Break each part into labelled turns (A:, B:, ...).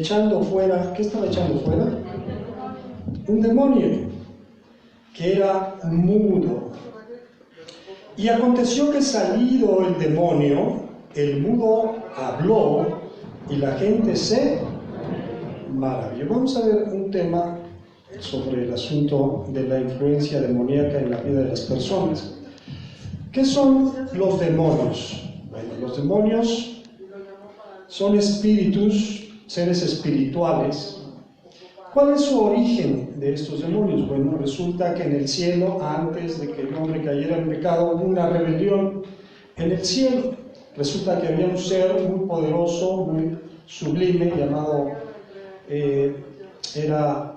A: echando fuera, ¿qué estaba echando fuera? Un demonio, que era mudo. Y aconteció que salido el demonio, el mudo habló y la gente se maravilló. Vamos a ver un tema sobre el asunto de la influencia demoníaca en la vida de las personas. ¿Qué son los demonios? Bueno, los demonios son espíritus, seres espirituales. ¿Cuál es su origen de estos demonios? Bueno, resulta que en el cielo, antes de que el hombre cayera en pecado, hubo una rebelión en el cielo. Resulta que había un ser muy poderoso, muy sublime, llamado, era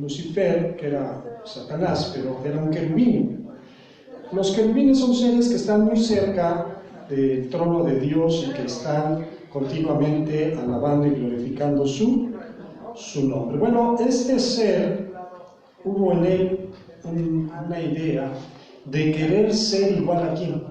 A: Lucifer, que era Satanás, pero era un querubín. Los querubines son seres que están muy cerca del trono de Dios y que están continuamente alabando y glorificando su nombre. Bueno, este ser, hubo en él una idea de querer ser igual a ¿quién?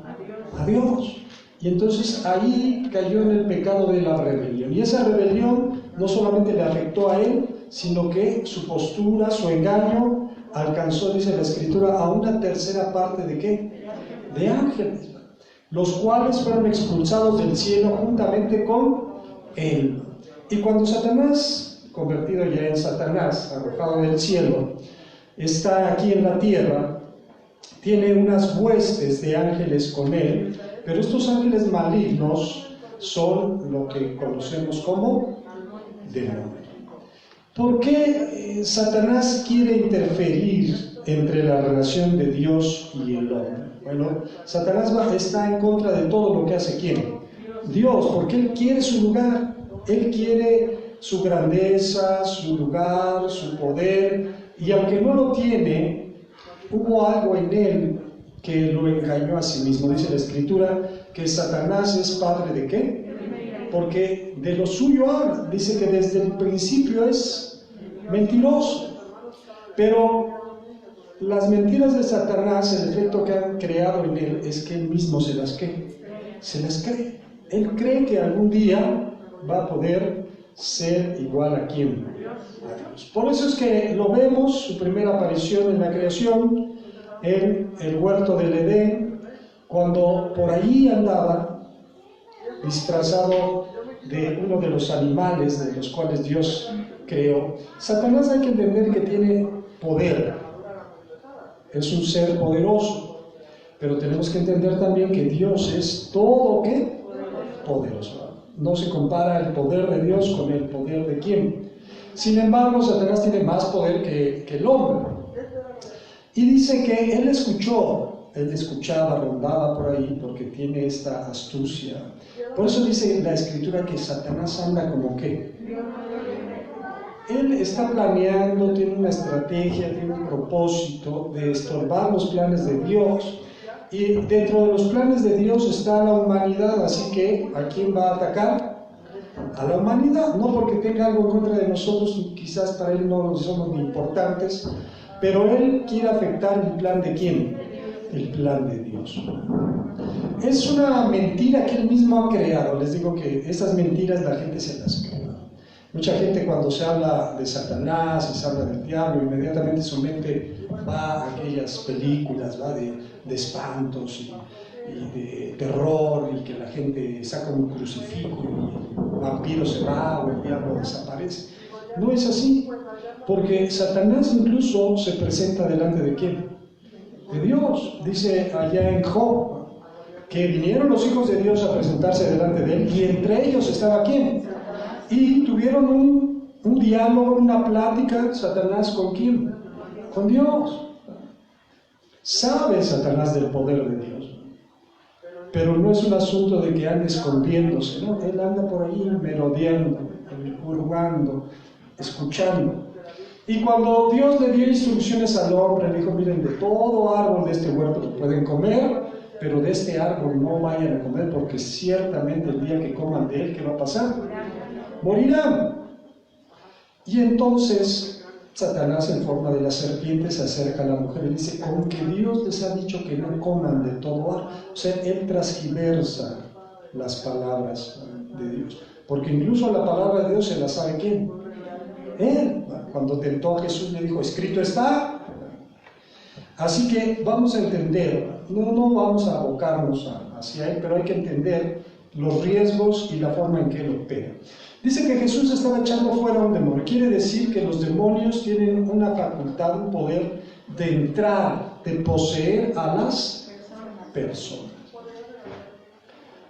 A: A Dios. Y entonces ahí cayó en el pecado de la rebelión. Y esa rebelión no solamente le afectó a él, sino que su postura, su engaño, alcanzó, dice la Escritura, a una tercera parte ¿de qué? De ángeles, los cuales fueron expulsados del cielo juntamente con él. Y cuando Satanás, convertido ya en Satanás, arrojado del cielo, está aquí en la tierra, tiene unas huestes de ángeles con él, pero estos ángeles malignos son lo que conocemos como demonios. ¿Por qué Satanás quiere interferir entre la relación de Dios y el hombre? Bueno, Satanás está en contra de todo lo que hace ¿quién? Dios, porque él quiere su lugar, él quiere su grandeza, su lugar, su poder, y aunque no lo tiene, hubo algo en él que lo engañó a sí mismo. Dice la Escritura que Satanás es padre ¿de qué? Porque de lo suyo habla. Dice que desde el principio es mentiroso. Pero las mentiras de Satanás, el efecto que han creado en él es que él mismo se las cree. Él cree que algún día va a poder ser igual a ¿quién? A Dios. Por eso es que lo vemos, su primera aparición en la creación, en el huerto del Edén, cuando por ahí andaba disfrazado de uno de los animales de los cuales Dios creó. Satanás, hay que entender que tiene poder, es un ser poderoso, pero tenemos que entender también que Dios es todo ¿qué? Poderoso. No se compara el poder de Dios con el poder de ¿quién? Sin embargo, Satanás tiene más poder que el hombre. Y dice que él escuchaba, rondaba por ahí porque tiene esta astucia. Por eso dice la Escritura que Satanás anda como ¿qué? Él está planeando, tiene una estrategia, tiene un propósito de estorbar los planes de Dios. Y dentro de los planes de Dios está la humanidad, así que ¿a quién va a atacar? A la humanidad, no porque tenga algo en contra de nosotros, quizás para él no somos ni importantes, pero él quiere afectar el plan de ¿quién? El plan de Dios. Es una mentira que él mismo ha creado. Les digo que esas mentiras la gente se las cree. Mucha gente, cuando se habla de Satanás y se habla del diablo, inmediatamente su mente va a aquellas películas, ¿va? de espantos y de terror, y que la gente saca un crucifijo y el vampiro se va o el diablo desaparece. No es así, porque Satanás incluso se presenta delante de ¿quién? De Dios. Dice allá en Job que vinieron los hijos de Dios a presentarse delante de él, y entre ellos estaba ¿quién? Y tuvieron un diálogo, una plática, Satanás ¿con quién? Con Dios. Sabe Satanás del poder de Dios, pero no es un asunto de que ande escondiéndose, ¿no? Él anda por ahí merodeando, hurgando, escuchando. Y cuando Dios le dio instrucciones al hombre, le dijo: miren, de todo árbol de este huerto lo pueden comer, pero de este árbol no vayan a comer, porque ciertamente el día que coman de él, ¿qué va a pasar? Morirán. Y entonces Satanás, en forma de la serpiente, se acerca a la mujer y dice: con que Dios les ha dicho que no coman de todo árbol. O sea, él transgiversa las palabras de Dios. porque incluso la palabra de Dios se la sabe ¿quién? Él. Cuando tentó a Jesús le dijo, escrito está. Así que vamos a entender, no vamos a abocarnos hacia él, pero hay que entender los riesgos y la forma en que él opera. Dice que Jesús estaba echando fuera un demonio. Quiere decir que los demonios tienen una facultad, un poder de entrar, de poseer a las personas.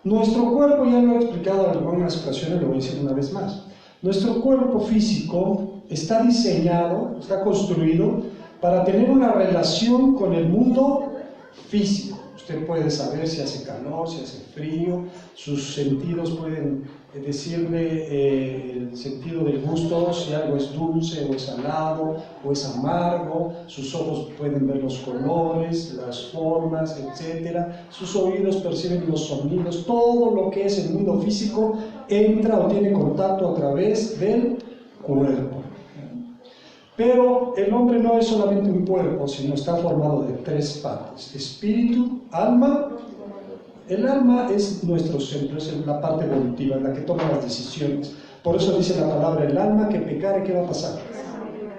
A: Nuestro cuerpo, ya lo he explicado en algunas ocasiones, lo voy a decir una vez más. Nuestro cuerpo físico está diseñado, está construido para tener una relación con el mundo físico. Usted puede saber si hace calor, si hace frío, sus sentidos pueden decirle el sentido del gusto, si algo es dulce o es salado o es amargo, sus ojos pueden ver los colores, las formas, etc. Sus oídos perciben los sonidos, todo lo que es el mundo físico entra o tiene contacto a través del cuerpo. Pero el hombre no es solamente un cuerpo, sino está formado de 3 partes: espíritu, alma. El alma es nuestro centro, es la parte evolutiva, en la que toma las decisiones. Por eso dice la palabra, el alma que pecare, ¿qué va a pasar?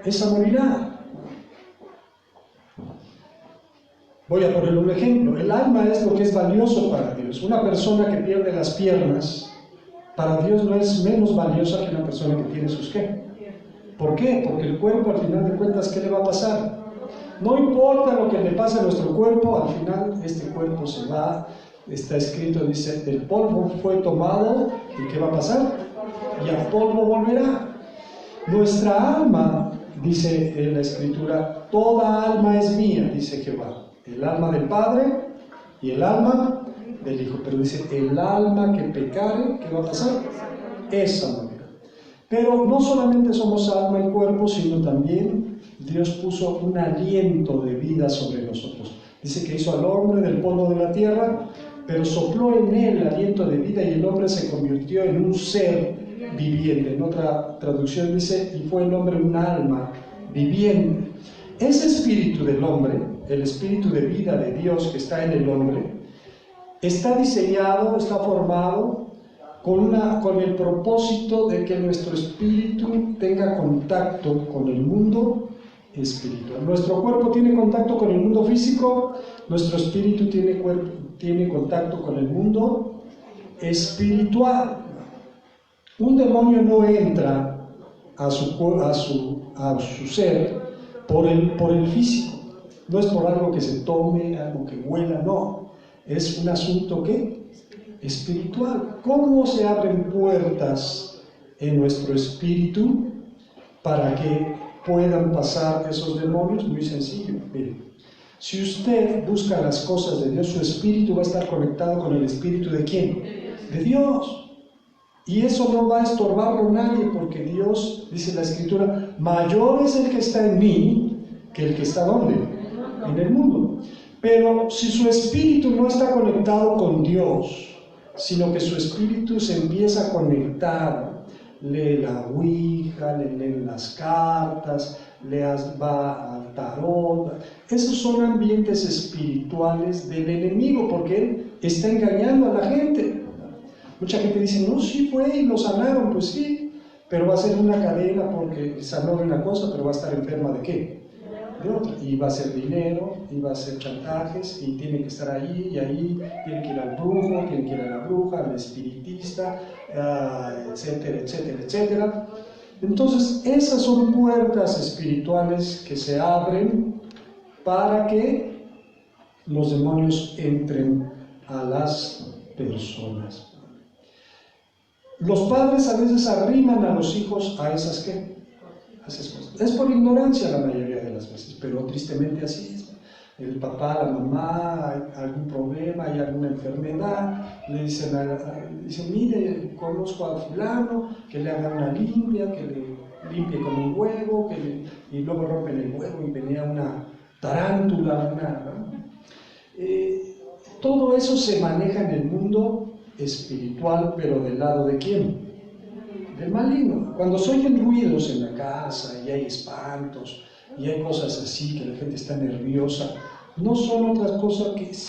A: Esa morirá. Voy a poner un ejemplo. El alma es lo que es valioso para Dios. Una persona que pierde las piernas, para Dios no es menos valiosa que una persona que tiene sus ¿qué? ¿Por qué? Porque el cuerpo, al final de cuentas, ¿qué le va a pasar? No importa lo que le pase a nuestro cuerpo, al final este cuerpo se va. Está escrito, dice, del polvo fue tomado, ¿y qué va a pasar? Y al polvo volverá. Nuestra alma, dice en la Escritura, toda alma es mía, dice Jehová. El alma del Padre y el alma del Hijo. Pero dice, el alma que pecare, ¿qué va a pasar? Esa morirá. Pero no solamente somos alma y cuerpo, sino también Dios puso un aliento de vida sobre nosotros. Dice que hizo al hombre del polvo de la tierra, pero sopló en él el aliento de vida y el hombre se convirtió en un ser viviente. En otra traducción dice, y fue el hombre un alma viviente. Ese espíritu del hombre, el espíritu de vida de Dios que está en el hombre, está diseñado, está formado con el propósito de que nuestro espíritu tenga contacto con el mundo espiritual. Nuestro cuerpo tiene contacto con el mundo físico, nuestro espíritu tiene contacto con el mundo espiritual. Un demonio no entra a su ser por el físico, no es por algo que se tome, algo que huela, no, es un asunto ¿qué? Espiritual. ¿Cómo se abren puertas en nuestro espíritu para que puedan pasar esos demonios? Muy sencillo. Miren, si usted busca las cosas de Dios, su espíritu va a estar conectado con el espíritu ¿de quién? De Dios. Y eso no va a estorbarlo nadie, porque Dios, dice la Escritura, mayor es el que está en mí que el que está ¿dónde? En el mundo. Pero si su espíritu no está conectado con Dios, sino que su espíritu se empieza a conectar, lee la Ouija, le leen las cartas, va al tarot. Esos son ambientes espirituales del enemigo, porque él está engañando a la gente. Mucha gente dice, no, sí fue y lo sanaron, pues sí, pero va a ser una cadena porque sanó de una cosa, pero va a estar enferma ¿de qué? De otra. Y va a ser dinero, y va a ser chantajes, y tiene que estar ahí, y ahí tiene que ir al brujo, tiene que ir a la bruja, al espiritista, etcétera, etcétera, etcétera. Entonces, esas son puertas espirituales que se abren para que los demonios entren a las personas. Los padres a veces arriman a los hijos a esas ¿qué? A esas cosas. Es por ignorancia la mayoría de las veces, pero tristemente así es. El papá, la mamá, hay algún problema, hay alguna enfermedad, le dicen, mire, conozco a fulano, que le haga una limpia, que le limpie con un huevo, y luego rompen el huevo y venía una tarántula, todo eso se maneja en el mundo espiritual, pero ¿del lado de quién? Del maligno. Cuando se oyen ruidos en la casa y hay espantos y hay cosas así, que la gente está nerviosa, no son otras cosas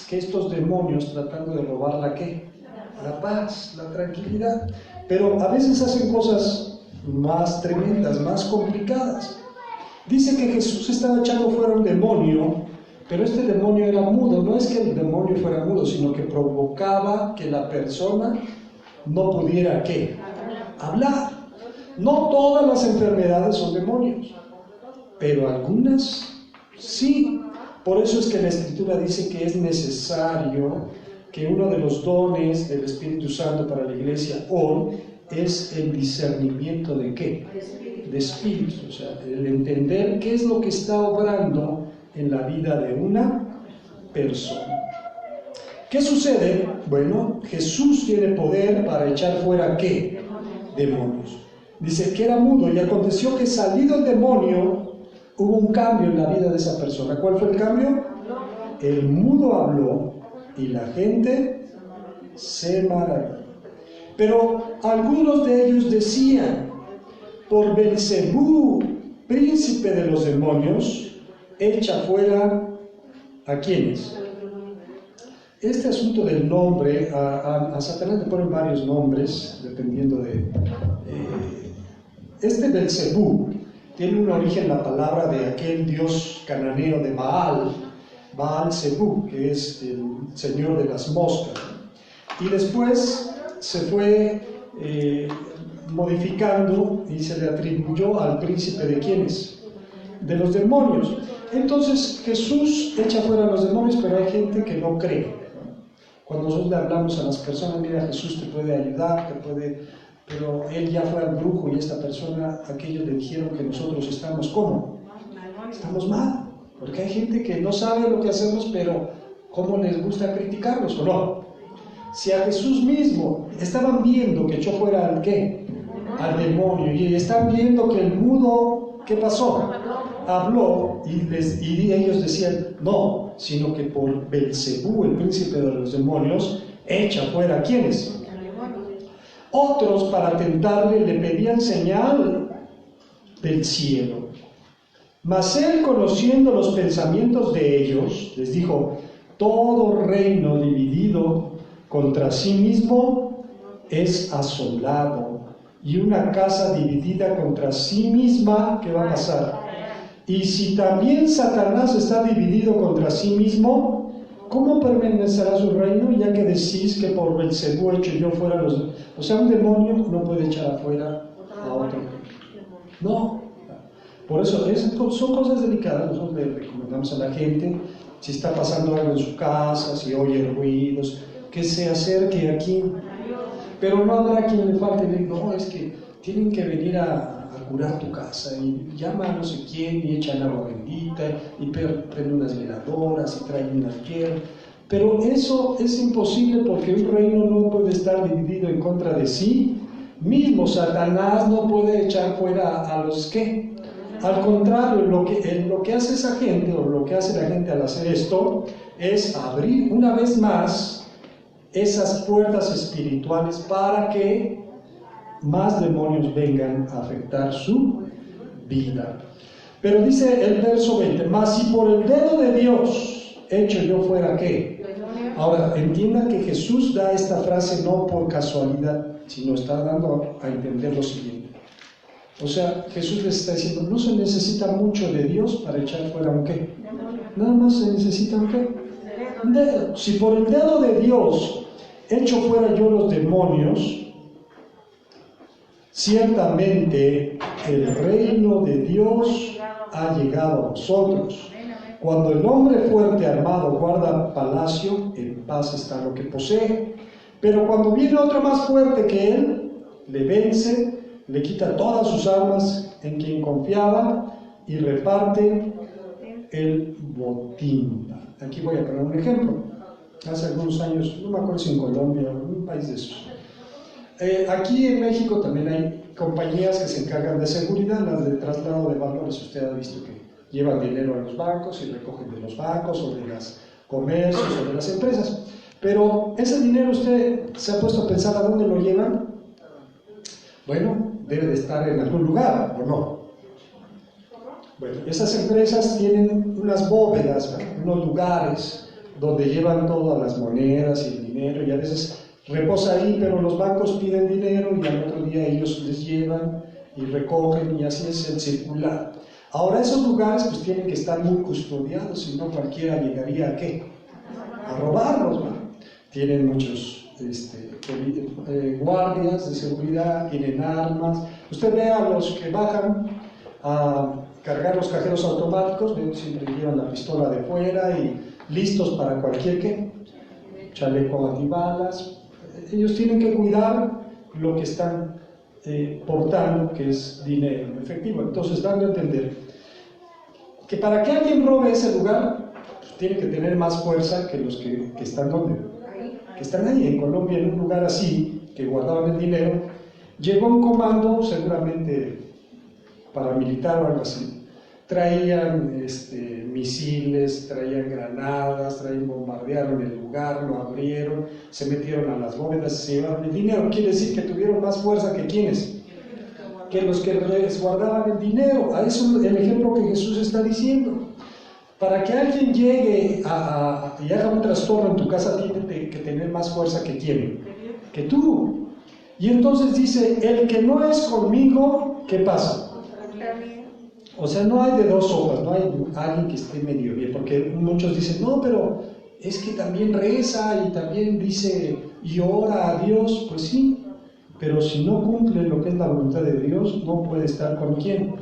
A: que estos demonios tratando de robar la ¿qué? La paz, la tranquilidad. pero a veces hacen cosas más tremendas, más complicadas. Dice que Jesús estaba echando fuera un demonio, pero este demonio era mudo. No es que el demonio fuera mudo, sino que provocaba que la persona no pudiera, ¿qué? Hablar. No todas las enfermedades son demonios, pero algunas sí. Por eso es que la Escritura dice que es necesario que uno de los dones del Espíritu Santo para la iglesia hoy es el discernimiento de ¿qué? De espíritus, o sea, el entender qué es lo que está obrando en la vida de una persona. ¿Qué sucede? Bueno, Jesús tiene poder para echar fuera ¿qué? Demonios. Dice que era mudo y aconteció que salido el demonio hubo un cambio en la vida de esa persona. ¿Cuál fue el cambio? El mudo habló y la gente se maravilló. Pero algunos de ellos decían: por Belcebú, príncipe de los demonios, echa fuera ¿a quiénes? Este asunto del nombre, a Satanás le ponen varios nombres, dependiendo de... este Belcebú tiene un origen en la palabra de aquel dios cananeo de Baal-Zebú, que es el señor de las moscas. Y después se fue modificando y se le atribuyó al príncipe de ¿quiénes? De los demonios. Entonces Jesús echa fuera a los demonios, pero hay gente que no cree. Cuando nosotros le hablamos a las personas: mira, Jesús te puede ayudar, pero él ya fue al brujo y esta persona, aquellos le dijeron que nosotros estamos ¿cómo? Estamos mal, porque hay gente que no sabe lo que hacemos, pero ¿cómo les gusta criticarnos o no? Si a Jesús mismo estaban viendo que echó fuera al ¿qué? Al demonio, y están viendo que el mudo, ¿qué pasó? Habló, y ellos decían: no, sino que por Belcebú, el príncipe de los demonios, echa fuera ¿a quiénes? Otros, para tentarle, le pedían señal del cielo. Mas él, conociendo los pensamientos de ellos, les dijo: todo reino dividido contra sí mismo es asolado, y una casa dividida contra sí misma, ¿qué va a pasar? Y si también Satanás está dividido contra sí mismo, ¿cómo permanecerá su reino? Ya que decís que por Belcebú echo yo fuera los... O sea, un demonio no puede echar afuera a otro. No. Por eso son cosas delicadas. Nosotros le recomendamos a la gente, si está pasando algo en su casa, si oye ruidos, que se acerque aquí. Pero no habrá quien le falte y le diga: no, es que tienen que venir a curar tu casa, y llama a no sé quién y echan agua bendita y prenden unas veladoras y traen un alquiler. Pero eso es imposible, porque un reino no puede estar dividido en contra de sí mismo. Satanás no puede echar fuera a los que, al contrario, lo que hace esa gente, o lo que hace la gente al hacer esto, es abrir una vez más esas puertas espirituales para que más demonios vengan a afectar su vida. Pero dice el verso 20: mas si por el dedo de Dios echo yo fuera ¿qué? Ahora, entienda que Jesús da esta frase no por casualidad, sino está dando a entender lo siguiente. O sea, Jesús les está diciendo: no se necesita mucho de Dios para echar fuera un ¿qué? Nada más se necesita un ¿qué? Un dedo. Si por el dedo de Dios echo fuera yo los demonios, ciertamente el reino de Dios ha llegado a vosotros. Cuando el hombre fuerte armado guarda palacio, en paz está lo que posee. Pero cuando viene otro más fuerte que él, le vence, le quita todas sus armas en quien confiaba y reparte el botín. Aquí voy a poner un ejemplo. Hace algunos años, no me acuerdo si en Colombia o en un país de esos. Aquí en México también hay compañías que se encargan de seguridad, las de traslado de valores. Usted ha visto que llevan dinero a los bancos y recogen de los bancos o de los comercios o de las empresas. Pero ese dinero, ¿usted se ha puesto a pensar a dónde lo llevan? Bueno, debe de estar en algún lugar, ¿o no? Bueno, esas empresas tienen unas bóvedas, ¿verdad? Unos lugares donde llevan todas las monedas y el dinero, y a veces reposa ahí, pero los bancos piden dinero y al otro día ellos les llevan y recogen, y así es el circular. Ahora esos lugares pues tienen que estar muy custodiados, si no cualquiera llegaría ¿a qué? A robarlos, ¿no? Tienen muchos guardias de seguridad, tienen armas. Usted ve a los que bajan a cargar los cajeros automáticos, siempre llevan la pistola de fuera y listos para cualquier ¿qué? Chaleco antibalas. Ellos tienen que cuidar lo que están portando, que es dinero en efectivo. Entonces, dando a entender que para que alguien robe ese lugar, pues, tiene que tener más fuerza que los que están donde, que están ahí. En Colombia, en un lugar así, que guardaban el dinero, llegó un comando, seguramente paramilitar o algo así. Traían misiles, traían granadas, bombardearon el lugar, lo abrieron, se metieron a las bóvedas, se llevaron el dinero. Quiere decir que tuvieron más fuerza que ¿quiénes? Que los que resguardaban el dinero. A eso es el ejemplo que Jesús está diciendo. Para que alguien llegue y haga un trastorno en tu casa, tiene que tener más fuerza que ¿quién? Que tú. Y entonces dice, el que no es conmigo, ¿qué pasa? O sea, no hay de dos sopas, no hay alguien que esté medio bien, porque muchos dicen, no, pero es que también reza y también dice y ora a Dios. Pues sí, pero si no cumple lo que es la voluntad de Dios, no puede estar ¿con quién?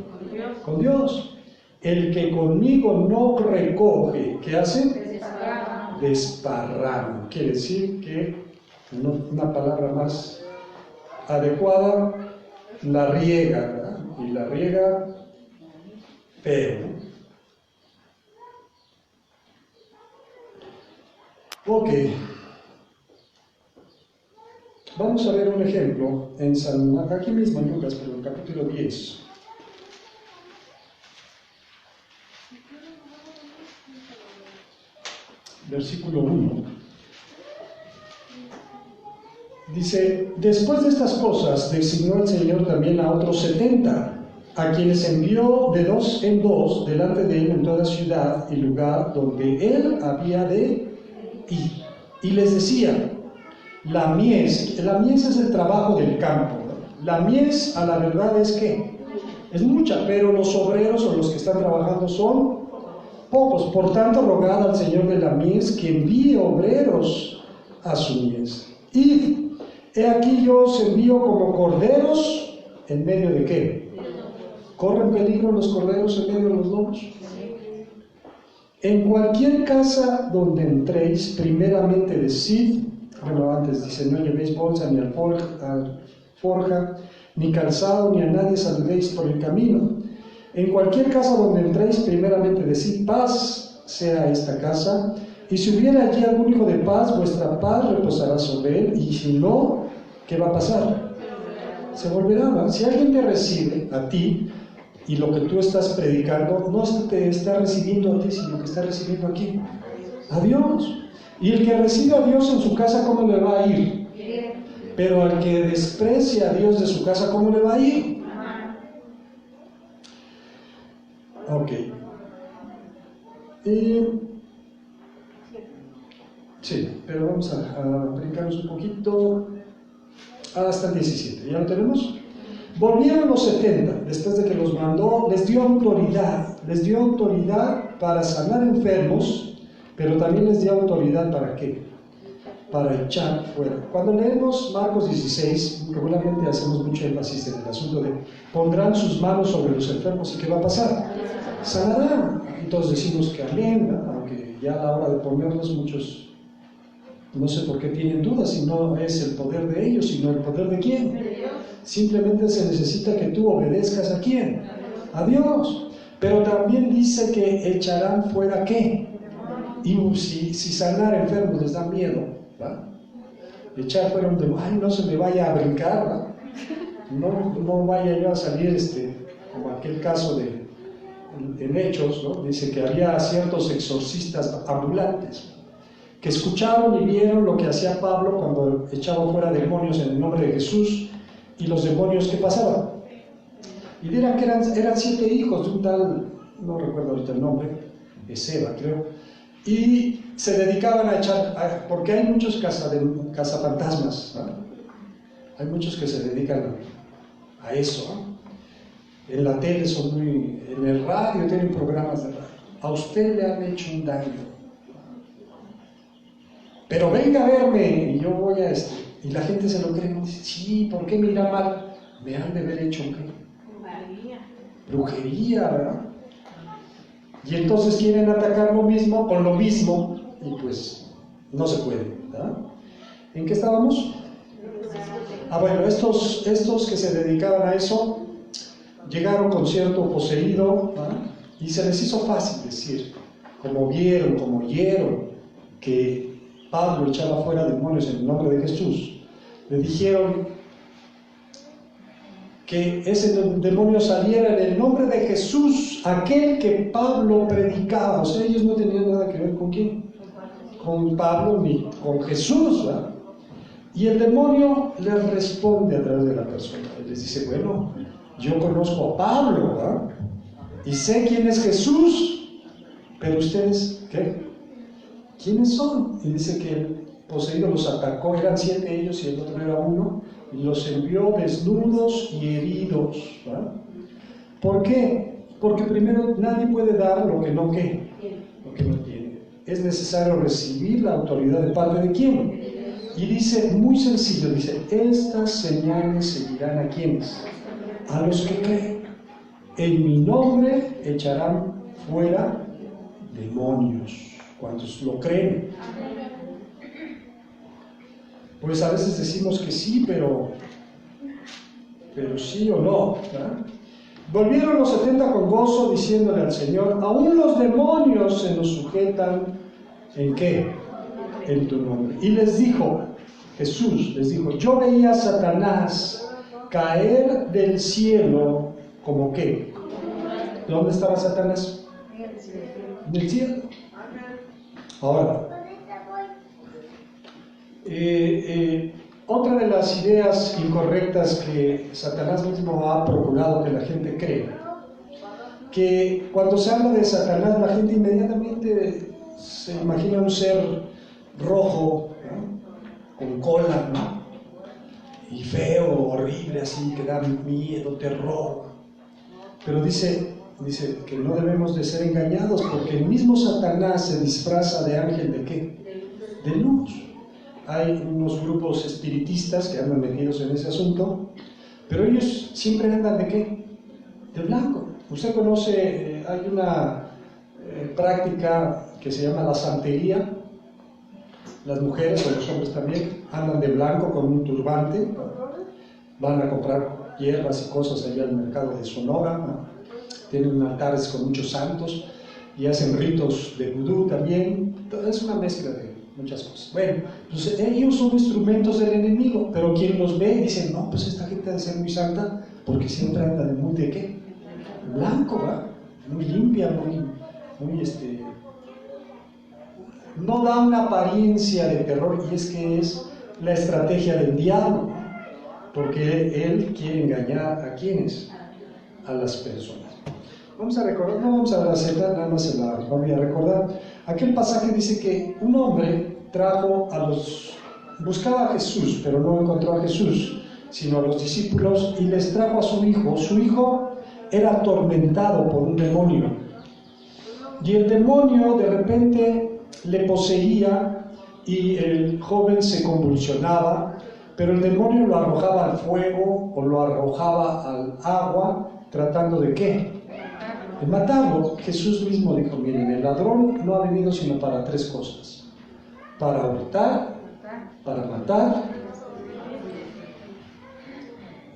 A: Con Dios. El que conmigo no recoge, ¿qué hace? Desparrama. Quiere decir que, una palabra más adecuada, la riega, ¿verdad? Y la riega feo. Ok. Vamos a ver un ejemplo aquí mismo en Lucas, pero en el capítulo 10. Versículo 1. Dice, después de estas cosas designó el Señor también a otros 70, a quienes envió de dos en dos delante de él en toda ciudad y lugar donde él había de ir. Y les decía, la mies es el trabajo del campo, ¿no? La mies a la verdad es que es mucha, pero los obreros o los que están trabajando son pocos. Por tanto, rogad al Señor de la mies que envíe obreros a su mies. Id, he aquí yo os envío como corderos en medio de ¿qué? ¿Corren peligro los corderos en medio de los lobos? En cualquier casa donde entréis, primeramente decid, bueno, antes dice, no llevéis bolsa ni alforja, ni calzado, ni a nadie saludéis por el camino. En cualquier casa donde entréis, primeramente decid, paz sea esta casa, y si hubiera allí algún hijo de paz, vuestra paz reposará sobre él, y si no, ¿qué va a pasar? Se volverá, ¿no? Si alguien te recibe a ti, y lo que tú estás predicando, no te está recibiendo a ti, sino que está recibiendo a quién? A Dios. Y el que recibe a Dios en su casa, ¿cómo le va a ir? Pero al que desprecia a Dios de su casa, ¿cómo le va a ir? Ok. Sí, pero vamos a brincarnos un poquito hasta el 17. ¿Ya lo tenemos? Volvieron los 70, después de que los mandó, les dio autoridad para sanar enfermos, pero también les dio autoridad ¿para qué? Para echar fuera. Cuando leemos Marcos 16, regularmente hacemos mucho énfasis en el asunto de pondrán sus manos sobre los enfermos y ¿qué va a pasar? Sanarán. Y todos decimos que amén, ¿no? Aunque ya a la hora de ponerlos muchos no sé por qué tienen dudas, si no es el poder de ellos, sino el poder de quién. Simplemente se necesita que tú obedezcas a quién, a Dios. Pero también dice que echarán fuera ¿qué? Y si sanar enfermos les da miedo, ¿va? Echar fuera un demonio, ay, no se me vaya a brincar, ¿va? No vaya yo a salir como aquel caso en Hechos, ¿no? Dice que había ciertos exorcistas ambulantes que escucharon y vieron lo que hacía Pablo cuando echaba fuera demonios en el nombre de Jesús. ¿Y los demonios qué pasaban? Y dirán que eran 7 hijos de un tal, no recuerdo ahorita el nombre, Ezeba creo, y se dedicaban a echar, porque hay muchos cazafantasmas, ¿no? Hay muchos que se dedican a eso, ¿no? En la tele son en el radio tienen programas de radio. A usted le han hecho un daño, pero venga a verme y yo voy a y la gente se lo cree y dice, sí, ¿por qué me irá mal? Me han de haber hecho ¿qué? Brujería, ¿verdad? Y entonces quieren atacar lo mismo con lo mismo y pues no se puede, ¿verdad? ¿En qué estábamos? Bueno, estos que se dedicaban a eso llegaron con cierto poseído, ¿verdad? Y se les hizo fácil decir, como oyeron que Pablo echaba fuera demonios en el nombre de Jesús, le dijeron que ese demonio saliera en el nombre de Jesús, aquel que Pablo predicaba. O sea, ellos no tenían nada que ver con quién, con Pablo ni con Jesús, ¿verdad? Y el demonio les responde a través de la persona. Él les dice, bueno, yo conozco a Pablo, ¿verdad? Y sé quién es Jesús, pero ustedes, ¿qué? ¿Quiénes son? Y dice que el poseído los atacó, eran 7 ellos y el otro era 1, y los envió desnudos y heridos, ¿verdad? ¿Por qué? Porque primero nadie puede dar lo que no tiene. Es necesario recibir la autoridad de parte de quién. Y dice, muy sencillo, dice, estas señales seguirán a quienes, a los que creen. En mi nombre echarán fuera demonios. ¿Cuántos lo creen? Pues a veces decimos que sí, pero sí o no, ¿verdad? Volvieron los 70 con gozo, diciéndole al Señor, aún los demonios se nos sujetan, ¿en qué? En tu nombre. Y les dijo, Jesús les dijo, yo veía a Satanás caer del cielo, ¿como qué? ¿Dónde estaba Satanás? En el cielo. Ahora, otra de las ideas incorrectas que Satanás mismo ha procurado que la gente crea, que cuando se habla de Satanás la gente inmediatamente se imagina un ser rojo, ¿no? Con cola, ¿no? Y feo, horrible, así, que da miedo, terror. Pero dice que no debemos de ser engañados, porque el mismo Satanás se disfraza de ángel ¿de qué? De luz. Hay unos grupos espiritistas que andan metidos en ese asunto, pero ellos siempre andan ¿de qué? De blanco. Usted conoce, hay una práctica que se llama la santería. Las mujeres o los hombres también andan de blanco con un turbante, van a comprar hierbas y cosas allá al mercado de Sonora, ¿no? Tienen altares con muchos santos y hacen ritos de vudú también. Es una mezcla de muchas cosas. Bueno, entonces ellos son instrumentos del enemigo, pero quien los ve dice, no, pues esta gente debe ser muy santa porque siempre anda de muy ¿de qué? Blanco, ¿verdad? Muy limpia, muy no da una apariencia de terror, y es que es la estrategia del diablo, porque él quiere engañar a quienes, a las personas. Vamos a recordar, no vamos a la cita, nada más se la voy a recordar. Aquel pasaje dice que un hombre buscaba a Jesús, pero no encontró a Jesús, sino a los discípulos, y les trajo a su hijo. Su hijo era atormentado por un demonio, y el demonio de repente le poseía y el joven se convulsionaba, pero el demonio lo arrojaba al fuego o lo arrojaba al agua, tratando ¿de qué? De matarlo. Jesús mismo dijo, miren, el ladrón no ha venido sino para 3 cosas: para hurtar, para matar.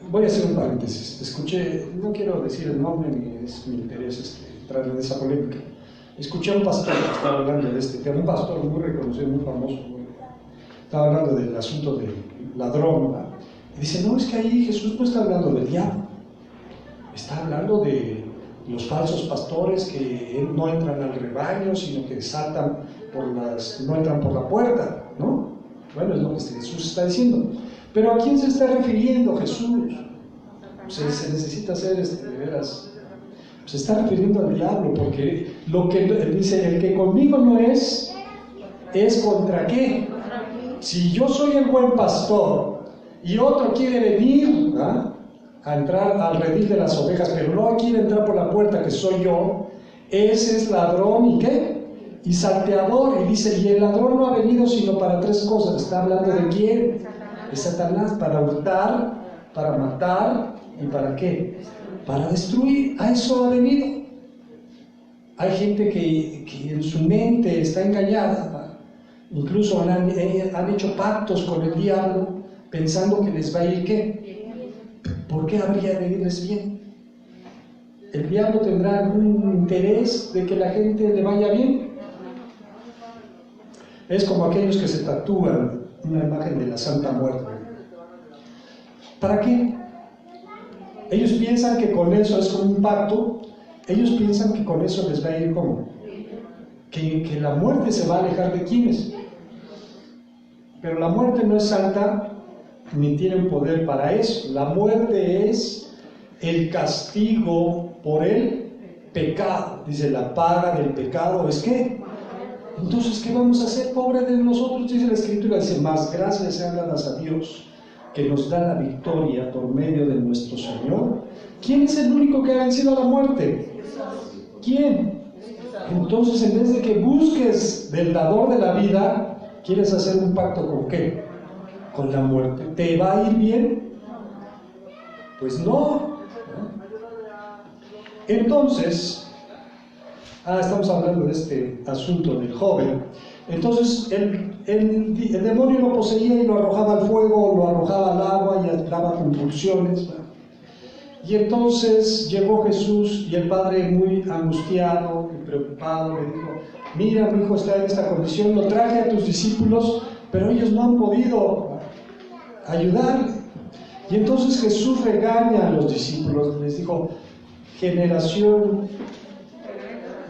A: Voy a hacer un paréntesis. Escuché, no quiero decir el nombre ni es mi interés entrar en esa polémica. Escuché a un pastor que estaba hablando de este tema, un pastor muy reconocido, muy famoso, estaba hablando del asunto del ladrón, ¿verdad? Y dice, no, es que ahí Jesús no está hablando del diablo, está hablando de los falsos pastores que no entran al rebaño, sino que saltan no entran por la puerta, ¿no? Bueno, es lo que Jesús está diciendo. Pero ¿a quién se está refiriendo Jesús? Se necesita hacer de veras. Se está refiriendo al diablo, porque lo que él dice, el que conmigo no es, es contra qué. Si yo soy el buen pastor y otro quiere venir a entrar al redil de las ovejas, pero no quiere entrar por la puerta que soy yo, ese es ladrón y qué, y salteador. Y dice, y el ladrón no ha venido sino para 3 cosas. ¿Está hablando de quién? De Satanás, para hurtar, para matar y para qué, para destruir. A eso ha venido. Hay gente que en su mente está engañada, incluso han hecho pactos con el diablo pensando que les va a ir ¿qué? ¿Por qué habría de irles bien? ¿El diablo tendrá algún interés de que la gente le vaya bien? Es como aquellos que se tatúan una imagen de la Santa Muerte. ¿Para qué? Ellos piensan que con eso es como un pacto. Ellos piensan que con eso les va a ir como que la muerte se va a alejar de quienes. Pero la muerte no es santa ni tienen poder para eso. La muerte es el castigo por el pecado. Dice, la paga del pecado es ¿qué? Entonces, ¿qué vamos a hacer? Pobre de nosotros, dice la Escritura, dice, más gracias sean dadas a Dios que nos da la victoria por medio de nuestro Señor. ¿Quién es el único que ha vencido a la muerte? ¿Quién? Entonces, en vez de que busques del dador de la vida, ¿quieres hacer un pacto con qué? Con la muerte. ¿Te va a ir bien? Pues no. Entonces, estamos hablando de este asunto del joven. Entonces, el demonio lo poseía y lo arrojaba al fuego, lo arrojaba al agua y daba convulsiones. Y entonces llegó Jesús y el padre, muy angustiado y preocupado, le dijo, mira, mi hijo está en esta condición, lo traje a tus discípulos, pero ellos no han podido ayudarle. Y entonces Jesús regaña a los discípulos, les dijo, generación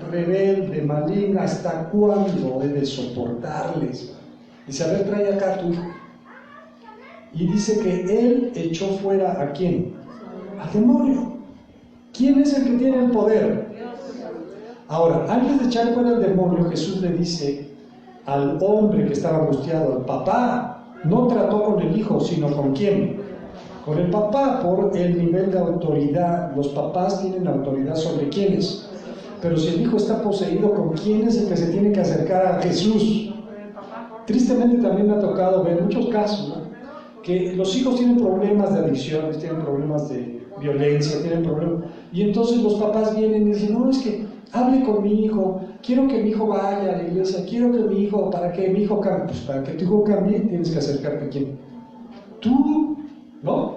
A: rebelde, maligna, ¿hasta cuándo he de soportarles? Dice, a ver, trae acá a tu hijo. Y dice que él echó fuera ¿a quién? Al demonio. ¿Quién es el que tiene el poder? Ahora, antes de echar fuera al demonio, Jesús le dice al hombre que estaba angustiado, al papá, no trató con el hijo, sino ¿con quién? Con el papá, por el nivel de autoridad. Los papás tienen autoridad sobre quiénes. Pero si el hijo está poseído, ¿con quién es el que se tiene que acercar a Jesús? Tristemente también me ha tocado ver muchos casos, ¿no? Que los hijos tienen problemas de adicciones, tienen problemas de violencia, tienen problemas. Y entonces los papás vienen y dicen, no, es que hable con mi hijo, quiero que mi hijo vaya a la iglesia, quiero que mi hijo, para que mi hijo cambie. Pues para que tu hijo cambie, tienes que acercarte a quién. Tú, ¿no?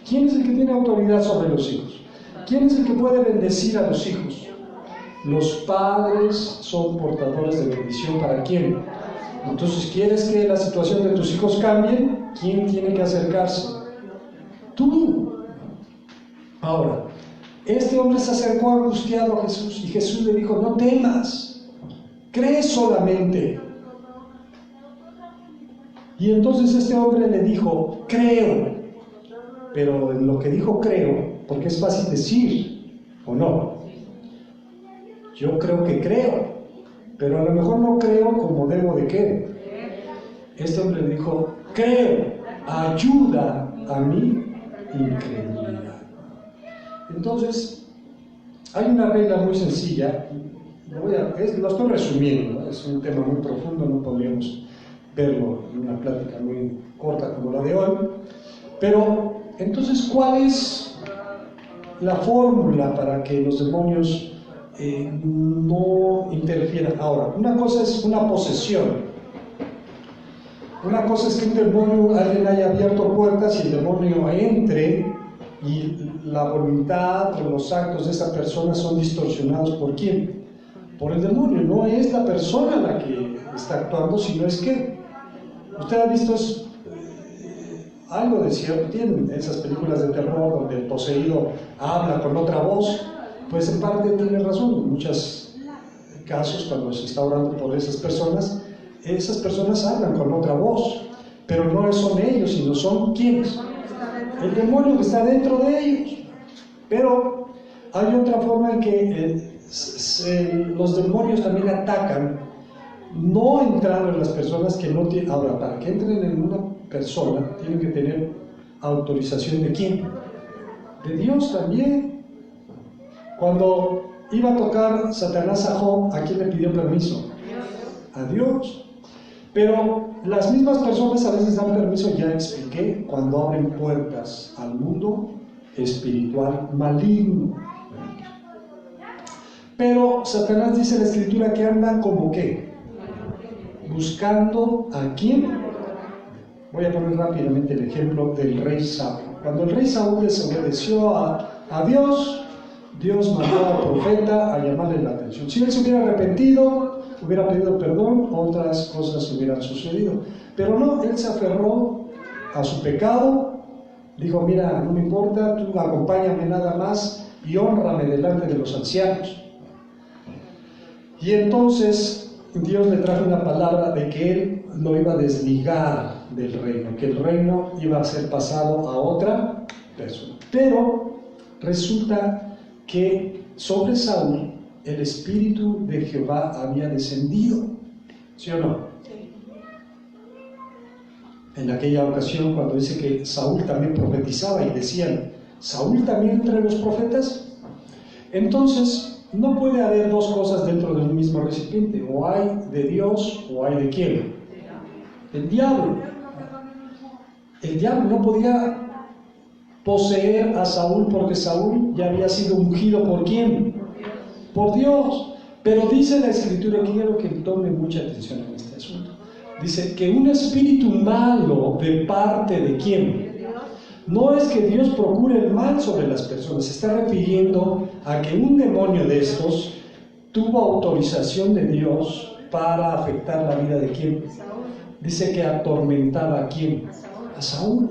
A: ¿Quién es el que tiene autoridad sobre los hijos? ¿Quién es el que puede bendecir a los hijos? Los padres son portadores de bendición. ¿Para quién? Entonces, ¿quieres que la situación de tus hijos cambie? ¿Quién tiene que acercarse? Tú. Ahora, este hombre se acercó angustiado a Jesús y Jesús le dijo, no temas, cree solamente. Y entonces este hombre le dijo, creo. Pero en lo que dijo creo, porque es fácil decir, ¿o no? Yo creo que creo, pero a lo mejor no creo como debo de qué. Este hombre le dijo, creo, ayuda a mi incredulidad. Entonces, hay una regla muy sencilla, lo estoy resumiendo, ¿no? Es un tema muy profundo, no podríamos verlo en una plática muy corta como la de hoy, pero entonces, ¿cuál es la fórmula para que los demonios no interfieran? Ahora, una cosa es una posesión. Una cosa es que un demonio, alguien haya abierto puertas y el demonio entre y la voluntad o los actos de esa persona son distorsionados. ¿Por quién? Por el demonio. No es la persona la que está actuando, sino es que usted ha visto algo de cierto, tienen esas películas de terror donde el poseído habla con otra voz. Pues en parte tiene razón. En muchos casos, cuando se está orando por esas personas hablan con otra voz, pero no son ellos, sino son ¿quiénes? El demonio que está dentro de ellos. Pero hay otra forma en que los demonios también atacan no entrando en las personas que no tienen. Ahora, para que entren en una persona, tienen que tener autorización de quién, de Dios también. Cuando iba a tocar Satanás a Job, ¿a quién le pidió permiso? A Dios. Pero las mismas personas a veces dan permiso, ya expliqué, cuando abren puertas al mundo espiritual maligno. Pero Satanás dice en la Escritura que anda como ¿qué? Buscando a quién. Voy a poner rápidamente el ejemplo del rey Saúl. Cuando el rey Saúl desobedeció a Dios, Dios mandó al profeta a llamarle la atención. Si él se hubiera arrepentido, hubiera pedido perdón, otras cosas hubieran sucedido. Pero no, él se aferró a su pecado, dijo, mira, no me importa, tú acompáñame nada más y hónrame delante de los ancianos. Y entonces Dios le trajo una palabra de que él lo iba a desligar del reino, que el reino iba a ser pasado a otra persona. Pero resulta que sobre Saúl el Espíritu de Jehová había descendido, ¿sí o no? Sí. En aquella ocasión cuando dice que Saúl también profetizaba y decían, ¿Saúl también entre los profetas? Entonces no puede haber dos cosas dentro del mismo recipiente, o hay de Dios o hay de quién, el diablo. El diablo no podía poseer a Saúl porque Saúl ya había sido ungido ¿por quién? Por Dios. Pero dice la Escritura, que quiero que tome mucha atención en este asunto. Dice que un espíritu malo de parte de quién. No es que Dios procure el mal sobre las personas, se está refiriendo a que un demonio de estos tuvo autorización de Dios para afectar la vida de quién. Dice que atormentaba a quién. A Saúl.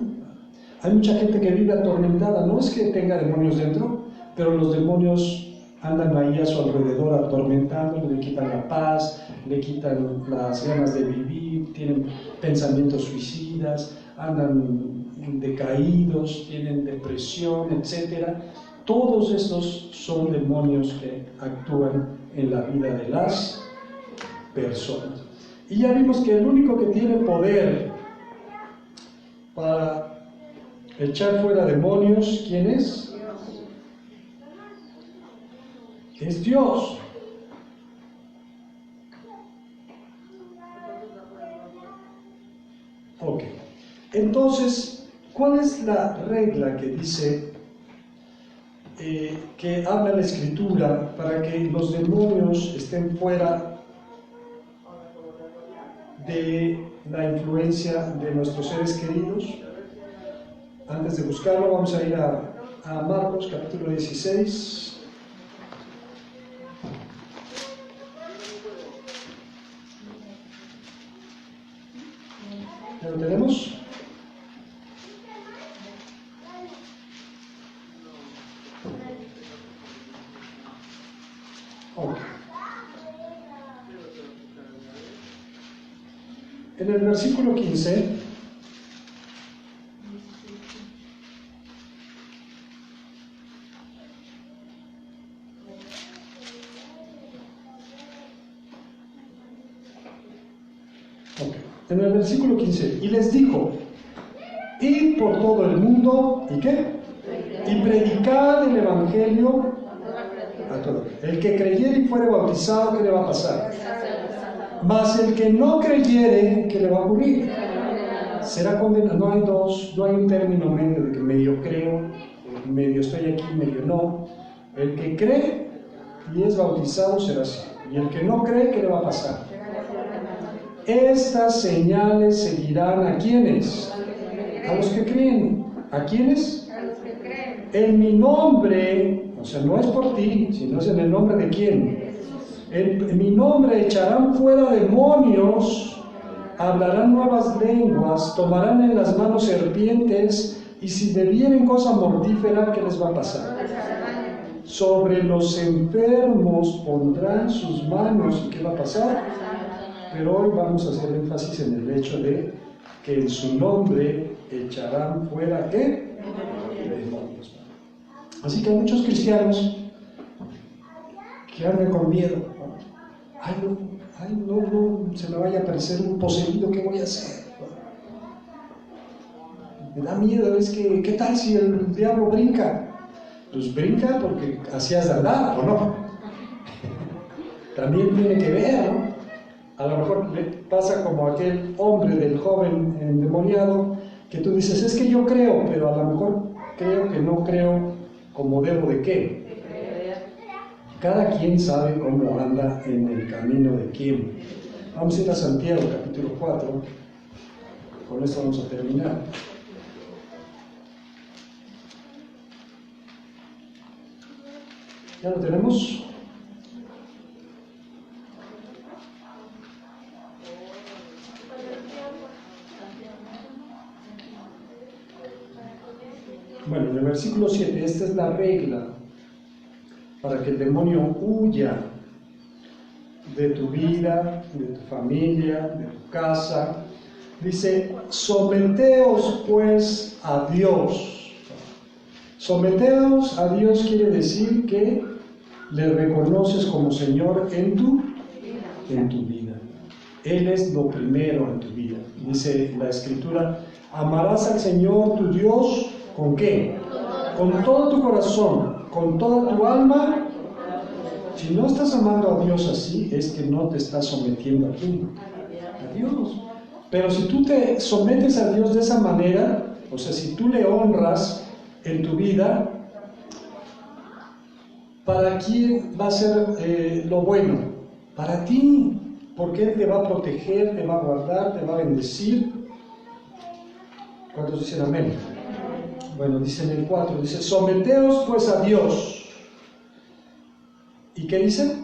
A: Hay mucha gente que vive atormentada, no es que tenga demonios dentro, pero los demonios andan ahí a su alrededor atormentando, le quitan la paz, le quitan las ganas de vivir, tienen pensamientos suicidas, andan decaídos, tienen depresión, etc. Todos estos son demonios que actúan en la vida de las personas. Y ya vimos que el único que tiene poder para echar fuera demonios, ¿quién es? Es Dios. Ok. Entonces, ¿cuál es la regla que dice, que habla la Escritura para que los demonios estén fuera de la influencia de nuestros seres queridos? Antes de buscarlo, vamos a ir a Marcos capítulo 16. ¿Ya lo tenemos? Okay. En el versículo 15 en el versículo 15, y les dijo, id por todo el mundo, ¿y qué? Y predicad el Evangelio a todo. El que creyere y fuere bautizado, ¿qué le va a pasar? Mas el que no creyere, ¿qué le va a ocurrir? Será condenado. No hay un término medio de que medio creo, medio estoy aquí, medio no. El que cree y es bautizado será así. Y el que no cree, ¿qué le va a pasar? Estas señales seguirán ¿a quiénes? A los que creen. ¿A quiénes? A los que creen. En mi nombre, o sea, no es por ti, sino es en el nombre de quién. En mi nombre echarán fuera demonios, hablarán nuevas lenguas, tomarán en las manos serpientes, y si bebieren cosa mortífera, ¿qué les va a pasar? Sobre los enfermos pondrán sus manos, ¿y qué va a pasar? Pero hoy vamos a hacer énfasis en el hecho de que en su nombre echarán fuera, ¿qué? Demonios. Así que hay muchos cristianos que andan con miedo. Ay, no, Ay, no se me vaya a aparecer un poseído, ¿qué voy a hacer? Me da miedo, es que, ¿qué tal si el diablo brinca? Pues brinca porque así has de andar, ¿o no? También tiene que ver, ¿no? A lo mejor le pasa como aquel hombre del joven endemoniado, que tú dices, es que yo creo, pero a lo mejor creo que no creo como debo de qué. Cada quien sabe cómo anda en el camino de quién. Vamos a ir a Santiago, capítulo 4. Con esto vamos a terminar. ¿Ya lo tenemos? Bueno, en el versículo 7, esta es la regla para que el demonio huya de tu vida, de tu familia, de tu casa. Dice, someteos pues a Dios. Someteos a Dios quiere decir que le reconoces como Señor en tu vida. Él es lo primero en tu vida. Dice la Escritura, amarás al Señor tu Dios, ¿con qué? Con todo tu corazón, con toda tu alma. Si no estás amando a Dios así, es que no te estás sometiendo a quién, a Dios. Pero si tú te sometes a Dios de esa manera, o sea, si tú le honras en tu vida, ¿para quién va a ser lo bueno? Para ti, porque Él te va a proteger, te va a guardar, te va a bendecir. ¿Cuántos dicen amén? Bueno, dice en el 4, dice, someteos pues a Dios. ¿Y qué dice?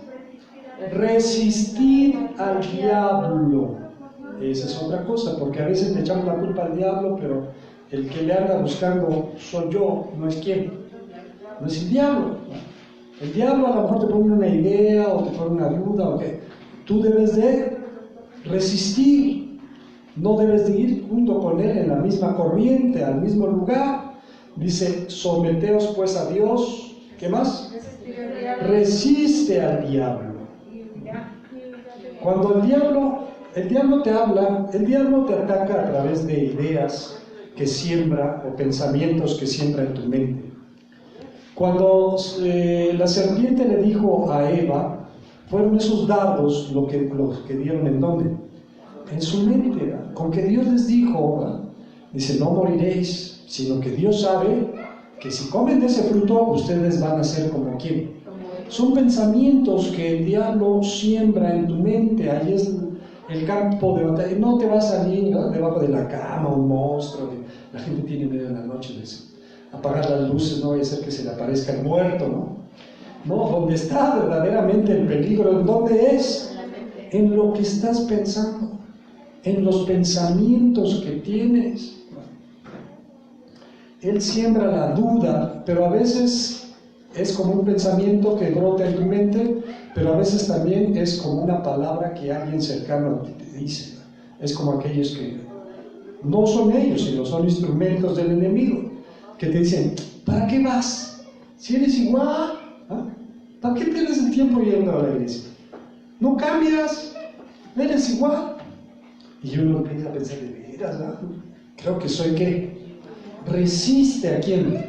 A: Resistid al diablo. Esa es otra cosa, porque a veces le echamos la culpa al diablo, pero el que le anda buscando soy yo, no es quién, no es el diablo. El diablo a lo mejor te pone una idea o te pone una duda, o que tú debes de resistir, no debes de ir junto con él en la misma corriente, al mismo lugar. Dice, someteos pues a Dios. ¿Qué más? Resiste al diablo. Cuando el diablo te habla, el diablo te ataca a través de ideas que siembra o pensamientos que siembra en tu mente. Cuando la serpiente le dijo a Eva, fueron esos dardos los que dieron en dónde? En su mente, ¿verdad? Con que Dios les dijo, ¿verdad? Dice, no moriréis, sino que Dios sabe que si comen de ese fruto, ustedes van a ser como quién. Son pensamientos que el diablo siembra en tu mente. Ahí es el campo de batalla. No te va a salir, ¿no?, debajo de la cama un monstruo. La gente tiene miedo en la noche de eso. Apagar las luces, no vaya a ser que se le aparezca el muerto, ¿no? No, donde está verdaderamente el peligro, ¿en dónde es? En lo que estás pensando, en los pensamientos que tienes. Él siembra la duda, pero a veces es como un pensamiento que brota en tu mente, pero a veces también es como una palabra que alguien cercano a ti te dice. Es como aquellos que no son ellos, sino son instrumentos del enemigo, que te dicen, ¿para qué vas? Si eres igual, ¿ah? ¿Para qué pierdes el tiempo yendo a la iglesia? No cambias, eres igual. Y uno empieza a pensar, de veras, ¿no? Creo que soy ¿qué? Resiste a quién,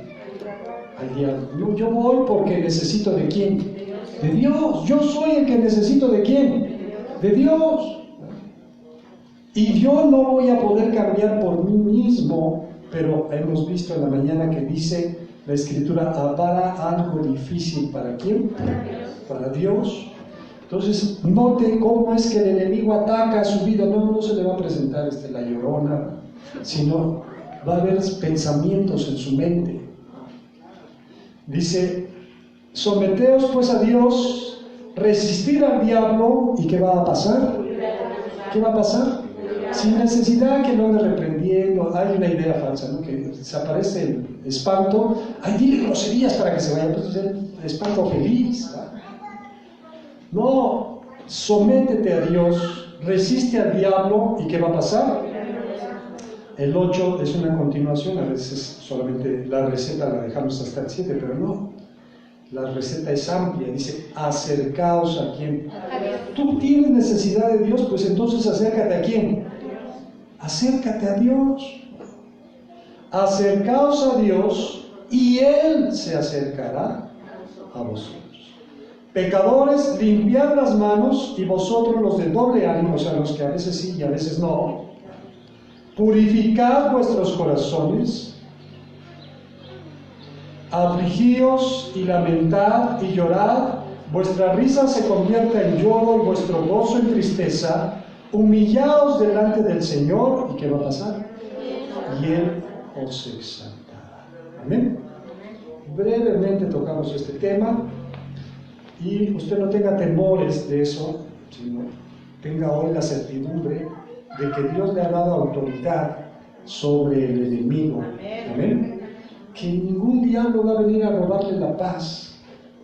A: al diablo. No, yo voy porque necesito de quién, de Dios. Yo soy el que necesito de quién, de Dios. Y yo no voy a poder cambiar por mí mismo, pero hemos visto en la mañana que dice la Escritura, para algo difícil, ¿para quién? Para Dios. Entonces, note cómo es que el enemigo ataca a su vida. No se le va a presentar la llorona, sino va a haber pensamientos en su mente. Dice, someteos pues a Dios, resistir al diablo, ¿y qué va a pasar? ¿Qué va a pasar? Sin necesidad que lo ande reprendiendo. Hay una idea falsa, ¿no? Que desaparece el espanto. Ay, dile groserías para que se vaya. Pues es el espanto feliz, ¿verdad? No, sométete a Dios, resiste al diablo, ¿y qué va a pasar? El 8 es una continuación, a veces solamente la receta la dejamos hasta el 7, pero no. La receta es amplia, dice, acercaos a quién. Tú tienes necesidad de Dios, pues entonces acércate a quién. Acércate a Dios. Acercaos a Dios y Él se acercará a vosotros. Pecadores, limpiad las manos, y vosotros los de doble ánimo, o sea, los que a veces sí y a veces no, purificad vuestros corazones, afligíos y lamentad y llorad, vuestra risa se convierta en lloro y vuestro gozo en tristeza, humillaos delante del Señor, ¿y qué va a pasar? Y Él os exaltará. Amén. Brevemente tocamos este tema, y usted no tenga temores de eso, sino tenga hoy la certidumbre de que Dios le ha dado autoridad sobre el enemigo. Amén. Que ningún diablo va a venir a robarle la paz,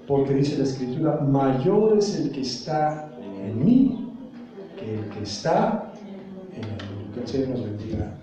A: porque dice la Escritura, mayor es el que está en mí que el que está en el mundo. Que el Señor nos bendiga.